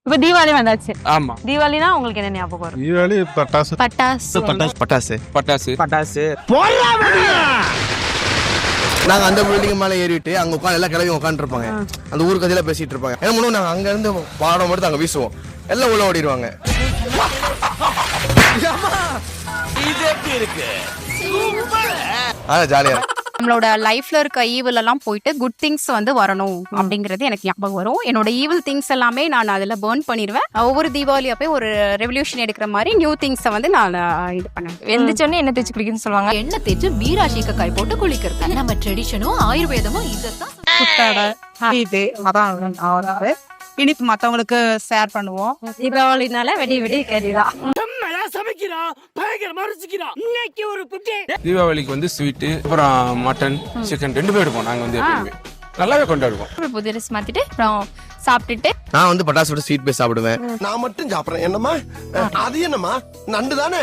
இப்ப தீபாவளி வந்தாச்சு. ஆமா. தீபாவளினா உங்களுக்கு என்ன ஞாபகம் வரும்? தீபாவளி பட்டாசு பட்டாசு பட்டாசு பட்டாசு பட்டாசு. நாங்க அந்த பில்டிங் மேல ஏறிட்டு அங்க உட்காந்து எல்லா கிளம்பி உட்காந்துருப்பாங்க. அந்த ஊர் கதையில பேசிட்டு இருப்பாங்க. ஏன்னா முன்னாடி நாங்க அங்க இருந்து பாடம் எடுத்து அங்க வீசுவோம். எல்லாம் உள்ள ஓடிடுவாங்க. ஜாலியா நம்மளோட லைஃப்ல இருக்க ஈவில் எல்லாம் போயிட்டு குட் திங்ஸ் வந்து வரணும் அப்படிங்கிறது எனக்கு ஞாபகம் வரும். என்னோட ஈவில் திங்ஸ் எல்லாமே நான் அதுல பர்ன் பண்ணிடுவேன். ஒவ்வொரு தீபாவளி அப்போ ஒரு ரெவல்யூஷன் எடுக்கிற மாதிரி நியூ திங்ஸை வந்து நான் இது பண்ணுவேன். எந்திரிச்சோன்னே என்ன தேய்ச்சி குளிக்கணும்னு சொல்லுவாங்க. எண்ணெய் தேய்ச்சி மீராஷிக்கு காய் போட்டு குளிக்கிறது நம்ம ட்ரெடிஷனும் ஆயுர்வேதமும் இதுதான். புத்தாடை இது அதான் இனிப்பு மற்றவங்களுக்கு ஷேர் பண்ணுவோம். தீபாவளினால வெடி கேட்டுதான். தீபாவளிக்கு வந்து ஸ்வீட்டு, அப்புறம் மட்டன், சிக்கன் 2 பேர் எடுப்போம். நாங்க வந்து எப்பயுமே நல்லாவே கொண்டாடுவோம். புது ட்ரெஸ் மாத்திட்டு அப்புறம் சாப்பிட்டுட்டு நான் வந்து பட்டாசோட ஸ்வீட் போய் சாப்பிடுவேன். நான் மட்டும் சாப்பிடுறேன். என்னம்மா அது என்னம்மா நண்டு தானே?